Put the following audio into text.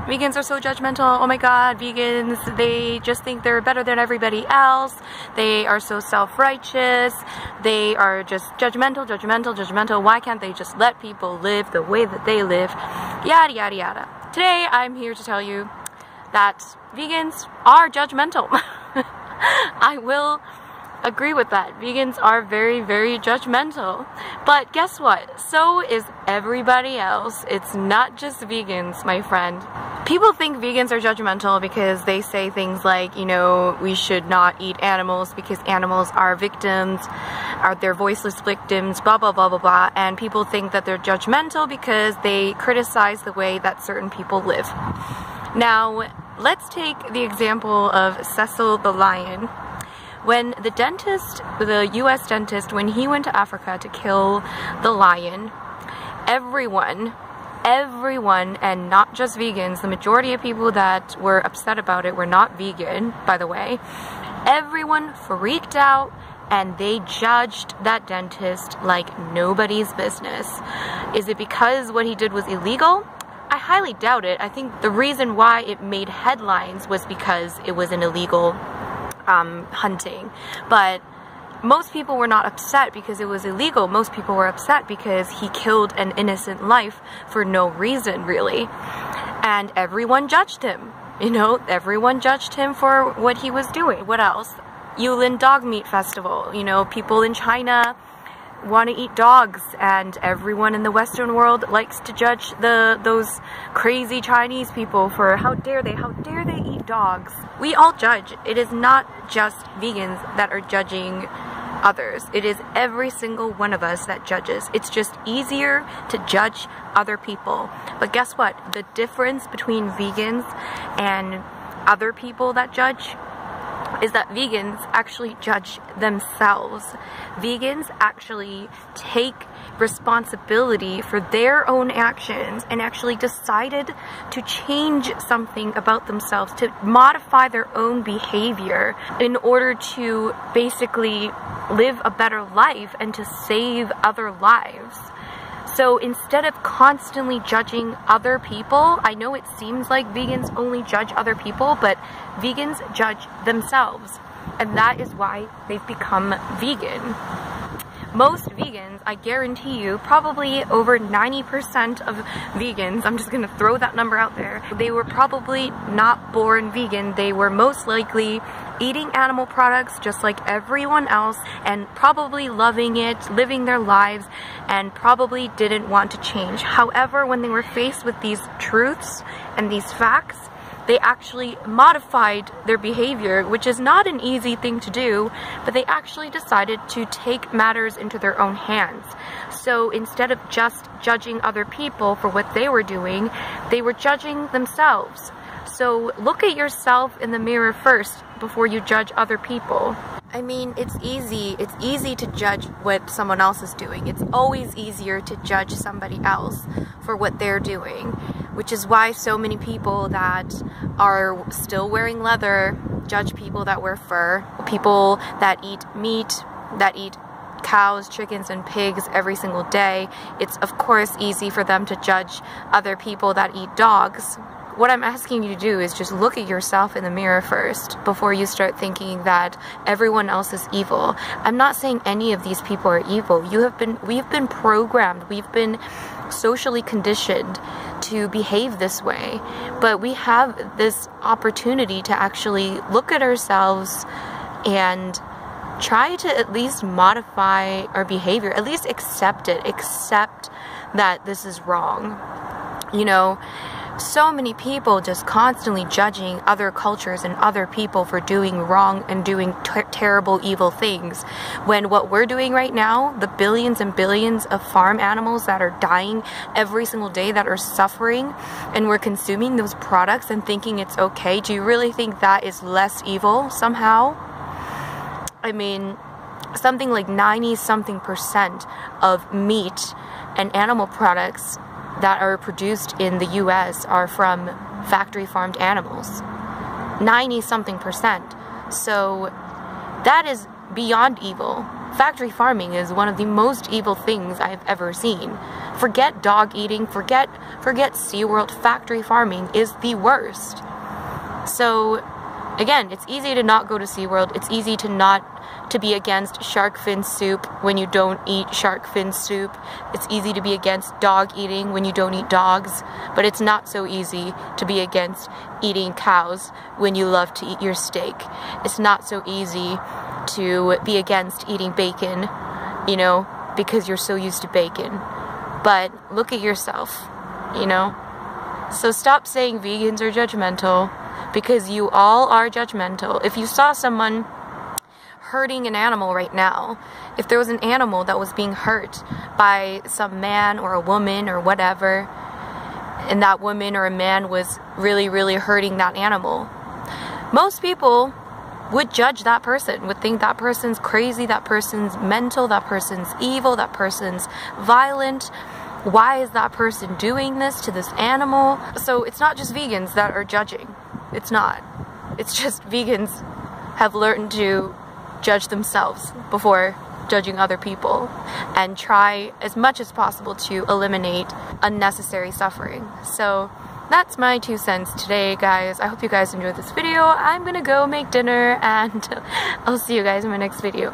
Vegans are so judgmental. Oh my god, vegans, they just think they're better than everybody else. They are so self-righteous. They are just judgmental. Why can't they just let people live the way that they live? Yada, yada, yada. Today, I'm here to tell you that vegans are judgmental. I will agree with that. Vegans are very, very judgmental. But guess what? So is everybody else. It's not just vegans, my friend. People think vegans are judgmental because they say things like, you know, we should not eat animals because animals are victims, they're voiceless victims, blah, blah, blah, blah, blah. And people think that they're judgmental because they criticize the way that certain people live. Now, let's take the example of Cecil the lion. When the dentist, the US dentist, when he went to Africa to kill the lion, everyone, and not just vegans, the majority of people that were upset about it were not vegan, by the way, everyone freaked out and they judged that dentist like nobody's business. Is it because what he did was illegal? I highly doubt it. I think the reason why it made headlines was because it was an illegal hunting. But most people were not upset because it was illegal. Most people were upset because he killed an innocent life for no reason, really. And everyone judged him. You know, everyone judged him for what he was doing. What else? Yulin Dog Meat Festival. You know, people in China want to eat dogs, and everyone in the Western world likes to judge those crazy Chinese people for how dare they eat dogs. We all judge. It is not just vegans that are judging others. It is every single one of us that judges. It's just easier to judge other people. But guess what? The difference between vegans and other people that judge is that vegans actually judge themselves. Vegans actually take responsibility for their own actions and actually decided to change something about themselves, to modify their own behavior in order to basically live a better life and to save other lives. So instead of constantly judging other people, I know it seems like vegans only judge other people, but vegans judge themselves. And that is why they've become vegan. Most vegans, I guarantee you, probably over 90% of vegans, I'm just gonna throw that number out there, they were probably not born vegan. They were most likely eating animal products just like everyone else and probably loving it, living their lives, and probably didn't want to change. However, when they were faced with these truths and these facts, they actually modified their behavior, which is not an easy thing to do, but they actually decided to take matters into their own hands. So instead of just judging other people for what they were doing, they were judging themselves. So look at yourself in the mirror first before you judge other people. I mean, it's easy to judge what someone else is doing. It's always easier to judge somebody else for what they're doing, which is why so many people that are still wearing leather judge people that wear fur, people that eat meat, that eat cows, chickens, and pigs every single day. It's of course easy for them to judge other people that eat dogs. What I'm asking you to do is just look at yourself in the mirror first before you start thinking that everyone else is evil. I'm not saying any of these people are evil. We've been programmed, we've been socially conditioned to behave this way, but we have this opportunity to actually look at ourselves and try to at least modify our behavior, at least accept it, accept that this is wrong. You know, so many people just constantly judging other cultures and other people for doing wrong and doing terrible, evil things. When what we're doing right now, the billions and billions of farm animals that are dying every single day, that are suffering, and we're consuming those products and thinking it's okay, do you really think that is less evil somehow? I mean, something like 90-something% of meat and animal products that are produced in the US are from factory farmed animals. 90-something%. So that is beyond evil. Factory farming is one of the most evil things I've ever seen. Forget dog eating, forget SeaWorld. Factory farming is the worst. So again, it's easy to not go to SeaWorld. It's easy to be against shark fin soup when you don't eat shark fin soup. It's easy to be against dog eating when you don't eat dogs. But it's not so easy to be against eating cows when you love to eat your steak. It's not so easy to be against eating bacon, you know, because you're so used to bacon. But look at yourself, you know? So stop saying vegans are judgmental, because you all are judgmental. If you saw someone hurting an animal right now, if there was an animal that was being hurt by some man or a woman or whatever, and that woman or a man was really, really hurting that animal, most people would judge that person, would think that person's crazy, that person's mental, that person's evil, that person's violent. Why is that person doing this to this animal? So it's not just vegans that are judging. It's not. It's just vegans have learned to judge themselves before judging other people and try as much as possible to eliminate unnecessary suffering. So that's my 2 cents today, guys. I hope you guys enjoyed this video. I'm gonna go make dinner, and I'll see you guys in my next video.